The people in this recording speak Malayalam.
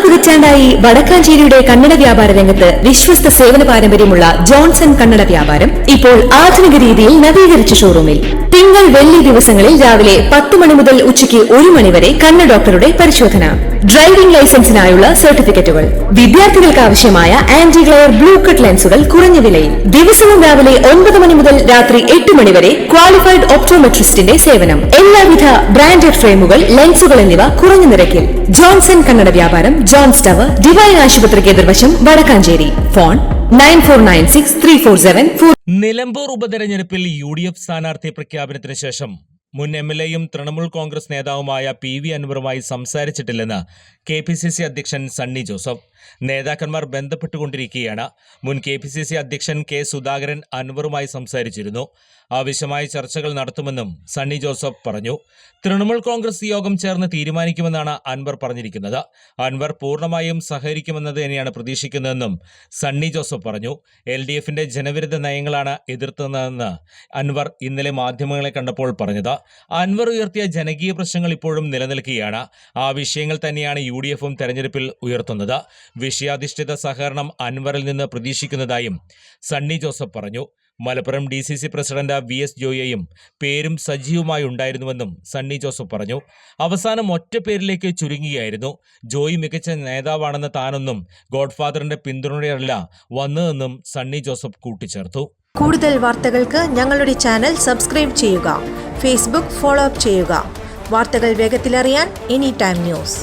പതിറ്റാണ്ടായി വടക്കാഞ്ചേരിയുടെ കന്നഡ വ്യാപാര രംഗത്ത് വിശ്വസ്ത സേവന പാരമ്പര്യമുള്ള ജോൺസൺ കന്നഡ വ്യാപാരം ഇപ്പോൾ ആധുനിക രീതിയിൽ നവീകരിച്ച ഷോറൂമിൽ തിങ്കൾ വെള്ളി ദിവസങ്ങളിൽ രാവിലെ 10 മണി മുതൽ ഉച്ചയ്ക്ക് 1 മണി വരെ കണ്ണ് ഡോക്ടറുടെ പരിശോധന, ഡ്രൈവിംഗ് ലൈസൻസിനായുള്ള സർട്ടിഫിക്കറ്റുകൾ, വിദ്യാർത്ഥികൾക്ക് ആവശ്യമായ ആന്റി ഗ്ലെയർ ബ്ലൂ കട്ട് ലെൻസുകൾ കുറഞ്ഞ വിലയിൽ, ദിവസവും രാവിലെ 9 മണി മുതൽ രാത്രി 8 മണി വരെ ക്വാളിഫൈഡ് ഒപ്റ്റോമെട്രിസ്റ്റിന്റെ സേവനം, എല്ലാവിധ ബ്രാൻഡഡ് ഫ്രെയിമുകൾ, ലെൻസുകൾ എന്നിവ കുറഞ്ഞ നിരക്കിൽ. ജോൺസൺ കന്നഡ വ്യാപാരം, ജോൺസ് ടവർ, ഡിവൈൻ ആശുപത്രിക്ക് എതിർവശം, വടക്കാഞ്ചേരി. ഫോൺ 94963474. നിലമ്പൂർ ഉപതെരഞ്ഞെടുപ്പിൽ UDF സ്ഥാനാർത്ഥി പ്രഖ്യാപനത്തിന് ശേഷം മുൻ MLAയും തൃണമൂൽ കോൺഗ്രസ് നേതാവുമായ PV അൻവറുമായി സംസാരിച്ചിട്ടില്ലെന്ന് KPCC അധ്യക്ഷൻ സണ്ണി ജോസഫ്. നേതാക്കന്മാർ ബന്ധപ്പെട്ടുകൊണ്ടിരിക്കുകയാണ്. മുൻ KPCC അധ്യക്ഷൻ K സുധാകരൻ അൻവറുമായി സംസാരിച്ചിരുന്നു. ആവശ്യമായ ചർച്ചകൾ നടത്തുമെന്നും സണ്ണി ജോസഫ് പറഞ്ഞു. തൃണമൂൽ കോൺഗ്രസ് യോഗം ചേർന്ന് തീരുമാനിക്കുമെന്നാണ് അൻവർ പറഞ്ഞിരിക്കുന്നത്. അൻവർ പൂർണ്ണമായും സഹകരിക്കുമെന്നത് തന്നെയാണ് പ്രതീക്ഷിക്കുന്നതെന്നും സണ്ണി ജോസഫ് പറഞ്ഞു. LDFന്റെ ജനവിരുദ്ധ നയങ്ങളാണ് എതിർത്തതെന്ന് അൻവർ ഇന്നലെ മാധ്യമങ്ങളെ കണ്ടപ്പോൾ പറഞ്ഞത്. അൻവർ ഉയർത്തിയ ജനകീയ പ്രശ്നങ്ങൾ ഇപ്പോഴും നിലനിൽക്കുകയാണ്. ആ വിഷയങ്ങൾ തന്നെയാണ് UDFും തെരഞ്ഞെടുപ്പിൽ ഉയർത്തുന്നത്. വിഷയാധിഷ്ഠിത സഹകരണം അൻവറിൽ നിന്ന് പ്രതീക്ഷിക്കുന്നതായും സണ്ണി ജോസഫ് പറഞ്ഞു. മലപ്പുറം DCC പ്രസിഡന്റ് VS ജോയിയും പേരും സജീവമായി ഉണ്ടായിരുന്നുവെന്നും സണ്ണി ജോസഫ് പറഞ്ഞു. അവസാനം ഒറ്റ പേരിലേക്ക് ചുരുങ്ങുകയായിരുന്നു. ജോയി മികച്ച നേതാവാണെന്ന് താനൊന്നും ഗോഡ്ഫാദറിന്റെ പിന്തുണയല്ല വന്നതെന്നും സണ്ണി ജോസഫ് കൂട്ടിച്ചേർത്തു. കൂടുതൽ വാർത്തകൾക്ക് ഞങ്ങളുടെ ചാനൽ സബ്സ്ക്രൈബ് ചെയ്യുക. ഫേസ്ബുക്ക് ഫോളോ അപ്പ് ചെയ്യുക. വാർത്തകൾ വേഗത്തിലറിയാൻ Anytime News.